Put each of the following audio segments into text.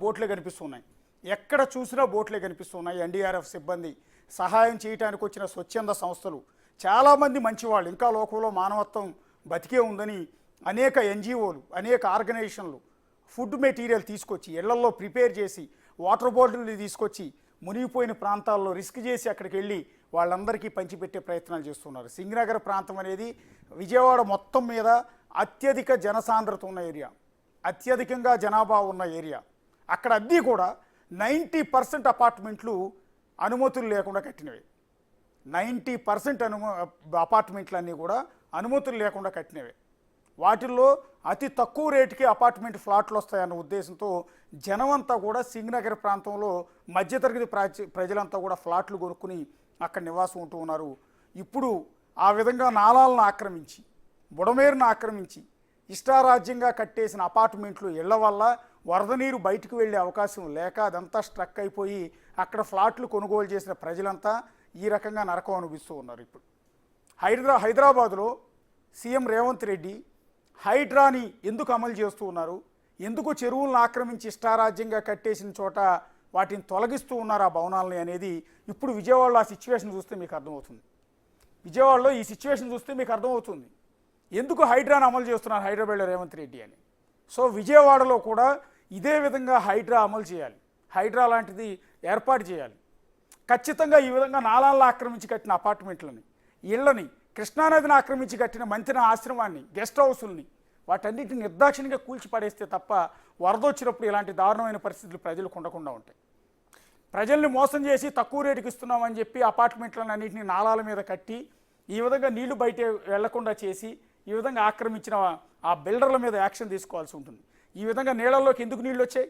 బోట్లే కనిపిస్తున్నాయి. ఎక్కడ చూసినా బోట్లే కనిపిస్తున్నాయి. ఎన్డీఆర్ఎఫ్ సిబ్బంది, సహాయం చేయడానికి వచ్చిన స్వచ్ఛంద సంస్థలు, చాలామంది మంచివాళ్ళు, ఇంకా లోకంలో మానవత్వం బతికే ఉందని అనేక ఎన్జిఓలు, అనేక ఆర్గనైజేషన్లు ఫుడ్ మెటీరియల్ తీసుకొచ్చి ఇళ్లల్లో ప్రిపేర్ చేసి, వాటర్ బాటిల్ని తీసుకొచ్చి మునిగిపోయిన ప్రాంతాల్లో రిస్క్ చేసి అక్కడికి వెళ్ళి వాళ్ళందరికీ పంచిపెట్టే ప్రయత్నాలు చేస్తున్నారు. సింగనగర్ ప్రాంతం అనేది విజయవాడ మొత్తం మీద అత్యధిక జనసాంద్రత ఉన్న ఏరియా, అత్యధికంగా జనాభా ఉన్న ఏరియా. అక్కడ అద్దీ కూడా 90% అపార్ట్మెంట్లు అనుమతులు లేకుండా కట్టినవి. 90% అపార్ట్మెంట్లన్నీ కూడా అనుమతులు లేకుండా కట్టినవే. వాటిల్లో అతి తక్కువ రేటుకి అపార్ట్మెంట్ ఫ్లాట్లు వస్తాయన్న ఉద్దేశంతో జనమంతా కూడా సింగనగర్ ప్రాంతంలో మధ్యతరగతి ప్రజలంతా కూడా ఫ్లాట్లు కొనుక్కుని అక్కడ నివాసం ఉంటూ ఉన్నారు. ఇప్పుడు ఆ విధంగా నాలాలను ఆక్రమించి, బుడమేరును ఆక్రమించి ఇష్టారాజ్యంగా కట్టేసిన అపార్ట్మెంట్లు ఇళ్ల వల్ల వరద నీరు బయటకు వెళ్ళే అవకాశం లేక అదంతా స్ట్రక్ అయిపోయి అక్కడ ఫ్లాట్లు కొనుగోలు చేసిన ప్రజలంతా ఈ రకంగా నరకం అనుభవిస్తూ ఉన్నారు. ఇప్పుడు హైదరాబాదులో సీఎం రేవంత్ రెడ్డి హైడ్రాని ఎందుకు అమలు చేస్తూ ఉన్నారు, ఎందుకు చెరువులను ఆక్రమించి ఇష్టారాజ్యంగా కట్టేసిన చోట వాటిని తొలగిస్తూ ఉన్నారు ఆ భవనాలని అనేది ఇప్పుడు విజయవాడలో ఆ సిచ్యువేషన్ చూస్తే మీకు అర్థమవుతుంది. విజయవాడలో ఈ సిచ్యువేషన్ చూస్తే మీకు అర్థమవుతుంది ఎందుకు హైడ్రాని అమలు చేస్తున్నారు హైదరాబాద్లో రేవంత్ రెడ్డి అని. సో విజయవాడలో కూడా ఇదే విధంగా హైడ్రా అమలు చేయాలి, హైడ్రా లాంటిది ఏర్పాటు చేయాలి. ఖచ్చితంగా ఈ విధంగా నాలాలను ఆక్రమించి కట్టిన అపార్ట్మెంట్లని, ఇళ్లని, కృష్ణానదిని ఆక్రమించి కట్టిన మంతిన ఆశ్రమాన్ని, గెస్ట్ హౌసుల్ని, వాటన్నిటిని నిర్దాక్షిణ్యంగా కూల్చిపడేస్తే తప్ప వరద వచ్చినప్పుడు ఇలాంటి దారుణమైన పరిస్థితులు ప్రజలకు ఉండకుండా ఉంటాయి. ప్రజల్ని మోసం చేసి తక్కువ రేటుకి ఇస్తున్నామని చెప్పి అపార్ట్మెంట్లను అన్నింటినీ నాలాల మీద కట్టి ఈ విధంగా నీళ్లు బయట వెళ్లకుండా చేసి ఈ విధంగా ఆక్రమించిన ఆ బిల్డర్ల మీద యాక్షన్ తీసుకోవాల్సి ఉంటుంది. ఈ విధంగా నీళ్ళల్లోకి ఎందుకు నీళ్ళు వచ్చాయి?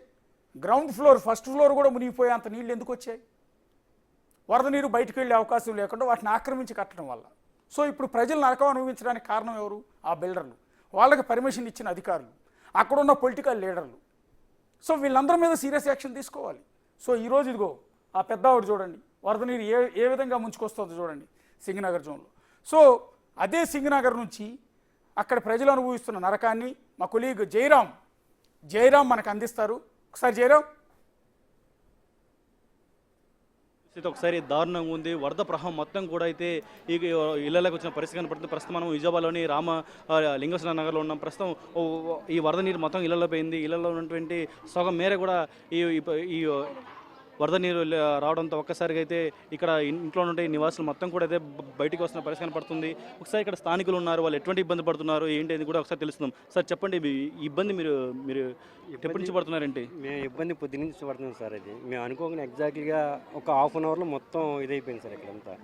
గ్రౌండ్ ఫ్లోర్, ఫస్ట్ ఫ్లోర్ కూడా మునిగిపోయే అంత నీళ్ళు ఎందుకు వచ్చాయి? వరద నీరు బయటకు వెళ్ళే అవకాశం లేకుండా వాటిని ఆక్రమించి కట్టడం వల్ల. సో ఇప్పుడు ప్రజలు నరకం అనుభవించడానికి కారణం ఎవరు? ఆ బిల్డర్లు, వాళ్ళకి పర్మిషన్ ఇచ్చిన అధికారులు, అక్కడున్న పొలిటికల్ లీడర్లు. సో వీళ్ళందరి మీద సీరియస్ యాక్షన్ తీసుకోవాలి. సో ఈరోజు ఇదిగో ఆ పెద్దావిడ చూడండి, వరద నీరు ఏ విధంగా ముంచుకొస్తుందో చూడండి సింగనగర్ జోన్లో. సో అదే సింగనగర్ నుంచి అక్కడ ప్రజలు అనుభవిస్తున్న నరకాన్ని మా కొలీగ్ జయరాం మనకు అందిస్తారు. ఒకసారి జయరాం. ఒకసారి దారుణంగా ఉంది. వరద ప్రవాహం మొత్తం కూడా అయితే ఈ ఇళ్లలోకి వచ్చిన పరిస్థితి కనపడుతుంది. ప్రస్తుతం మనం విజయవాడలోని లింగేశ్వర నగర్లో ఉన్నాం. ప్రస్తుతం ఈ వరద నీరు మొత్తం ఇళ్లలో పోయింది. ఇళ్లలో ఉన్నటువంటి సగం మేర కూడా ఈ వరద నీరు రావడంతో ఒక్కసారిగా అయితే ఇక్కడ ఇంట్లో ఉండే నివాసులు మొత్తం కూడా అయితే బయటికి వస్తున్న పరిస్థితి కనపడుతుంది. ఒకసారి ఇక్కడ స్థానికులు ఉన్నారు, వాళ్ళు ఎటువంటి ఇబ్బంది పడుతున్నారు ఏంటి అని కూడా ఒకసారి తెలుస్తున్నాం. సార్ చెప్పండి, ఇబ్బంది మీరు ఎప్పటి నుంచి పడుతున్నారంటే? మేము ఇబ్బంది పొద్దు నుంచి పడుతున్నాం సార్. అది మేము అనుకోకుండా ఎగ్జాక్ట్గా ఒక హాఫ్ అన్ అవర్లో మొత్తం ఇదైపోయింది సార్ ఇక్కడంతా.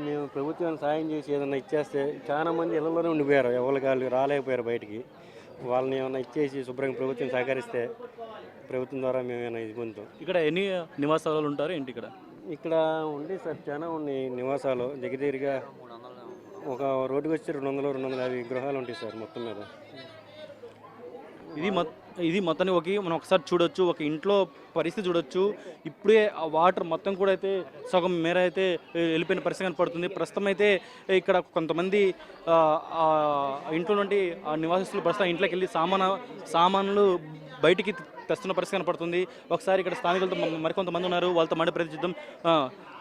మేము ప్రభుత్వం సాయం చేసి ఏదన్నా ఇచ్చేస్తే చాలా మంది ఇళ్లలోనే ఉండిపోయారు, ఎవరికి వాళ్ళు రాలేకపోయారు బయటికి. వాళ్ళని ఏమన్నా ఇచ్చేసి శుభ్రంగా ప్రభుత్వం సహకరిస్తే ప్రభుత్వం ద్వారా మేము ఏమైనా ఇది పొందుతాం. ఇక్కడ ఎన్ని నివాసాలు ఉంటారు ఏంటి? ఇక్కడ ఉండే సార్ చాలా ఉన్నాయి నివాసాలు. దగ్గరగా ఒక రోడ్డుకి వచ్చి 200-250 గృహాలు ఉంటాయి సార్ మొత్తం మీద. ఇది మొత్తానికి మనం ఒకసారి చూడొచ్చు, ఒక ఇంట్లో పరిస్థితి చూడొచ్చు. ఇప్పుడే ఆ వాటర్ మొత్తం కూడా అయితే సగం మేర అయితే వెళ్ళిపోయిన పరిస్థితి కనపడుతుంది. ప్రస్తుతం అయితే ఇక్కడ కొంతమంది ఇంట్లో నుండి ఆ నివాసిస్తులు ప్రస్తుతం ఇంట్లోకి వెళ్ళి సామాన్లు బయటికి తెస్తున్న పరిస్థితి కనపడుతుంది. ఒకసారి ఇక్కడ స్థానికులతో మరికొంతమంది ఉన్నారు, వాళ్ళతో మాట ప్రయత్నిద్దాం.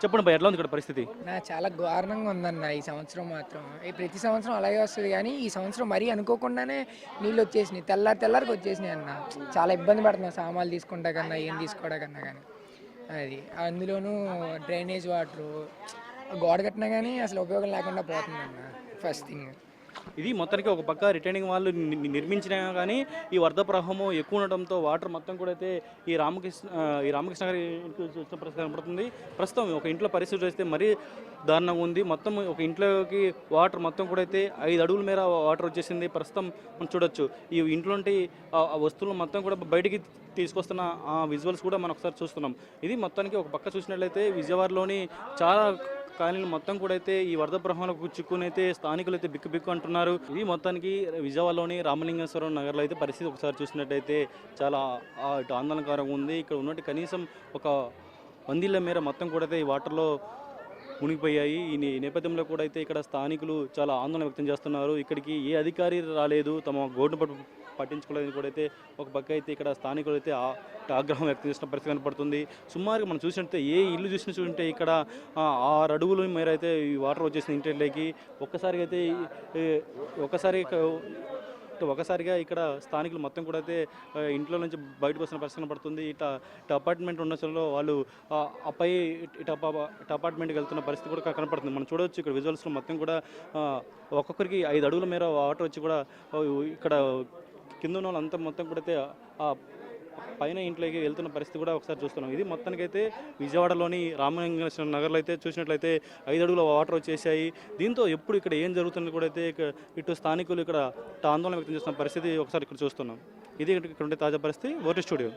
చెప్పండి భయ, ఎట్లా ఉంది ఇక్కడ పరిస్థితి? చాలా దారుణంగా ఉందన్న ఈ సంవత్సరం మాత్రం. ప్రతి సంవత్సరం అలాగే వస్తుంది కానీ ఈ సంవత్సరం మరీ అనుకోకుండానే నీళ్ళు వచ్చేసినాయి, తెల్లారికి వచ్చేసినాయి అన్న. చాలా ఇబ్బంది పడుతున్నాం సామాన్లు తీసుకుంటా కన్నా ఏం తీసుకోవడా కన్నా కానీ. అది అందులోనూ డ్రైనేజ్ వాటరు గోడ కట్టినా కానీ అసలు ఉపయోగం లేకుండా పోతుందన్న ఫస్ట్ థింగ్. ఇది మొత్తానికి ఒక పక్క రిటైనింగ్ వాళ్ళు నిర్మించినా కానీ ఈ వరద ప్రవాహము ఎక్కువ ఉండడంతో వాటర్ మొత్తం కూడా అయితే ఈ రామకృష్ణ గారి ఇంటికి వచ్చిన పరిస్థితి కనపడుతుంది. ప్రస్తుతం ఒక ఇంట్లో పరిస్థితి అయితే మరీ దారుణంగా ఉంది. మొత్తం ఒక ఇంట్లోకి వాటర్ మొత్తం కూడా అయితే 5 అడుగుల మేర వాటర్ వచ్చేసింది. ప్రస్తుతం మనం చూడొచ్చు ఈ ఇంట్లోంటి వస్తువులు మొత్తం కూడా బయటికి తీసుకొస్తున్న ఆ విజువల్స్ కూడా మనం ఒకసారి చూస్తున్నాం. ఇది మొత్తానికి ఒక పక్క చూసినట్లయితే విజయవాడలోని చాలా కాలనీలు మొత్తం కూడా అయితే ఈ వరద ప్రవాహంలో చిక్కుని అయితే స్థానికులు అయితే బిక్కు అంటున్నారు. ఇది మొత్తానికి విజయవాడలోని రామలింగేశ్వరం నగర్లో అయితే పరిస్థితి ఒకసారి చూసినట్టయితే చాలా ఇటు ఆందోళనకరంగా ఉంది. ఇక్కడ ఉన్నట్టు కనీసం ఒక 100 ఇళ్ల మేర మొత్తం కూడా అయితే ఈ వాటర్లో మునిగిపోయాయి. ఈ నేపథ్యంలో కూడా అయితే ఇక్కడ స్థానికులు చాలా ఆందోళన వ్యక్తం చేస్తున్నారు. ఇక్కడికి ఏ అధికారి రాలేదు, తమ గోడును పట్టించుకోలేదని కూడా అయితే ఒక పక్క అయితే ఇక్కడ స్థానికులు అయితే ఆగ్రహం వ్యక్తం చేసిన పరిస్థితి కనపడుతుంది. సుమారుగా మనం చూసినట్టే ఏ ఇల్లు చూసినా చూంటే ఇక్కడ 6 అడుగుల మేర అయితే ఈ వాటర్ వచ్చేసింది ఇంటిలోకి. ఒకసారిగా ఇక్కడ స్థానికులు మొత్తం కూడా అయితే ఇంట్లో నుంచి బయటకు వస్తున్న పరిస్థితి కనపడుతుంది. ఇటు అపార్ట్మెంట్ ఉన్న చోట్ల వాళ్ళు అపై ఇటు అపార్ట్మెంట్కి వెళ్తున్న పరిస్థితి కూడా కనపడుతుంది. మనం చూడవచ్చు ఇక్కడ విజువల్స్లో మొత్తం కూడా ఒక్కొక్కరికి 5 అడుగుల మేర వాటర్ వచ్చి కూడా ఇక్కడ కింద ఉన్న వాళ్ళంతా మొత్తం కూడా అయితే పైన ఇంట్లోకి వెళ్తున్న పరిస్థితి కూడా ఒకసారి చూస్తున్నాం. ఇది మొత్తానికైతే విజయవాడలోని రామలింగేశ్వర నగర్లో అయితే చూసినట్లయితే 5 అడుగుల వాటర్ వచ్చేసాయి. దీంతో ఎప్పుడు ఇక్కడ ఏం జరుగుతుంది కూడా అయితే ఇటు స్థానికులు ఇక్కడ ఆందోళన వ్యక్తం చేస్తున్న పరిస్థితి ఒకసారి ఇక్కడ చూస్తున్నాం. ఇది ఇక్కడ ఉండే తాజా పరిస్థితి. OT studio.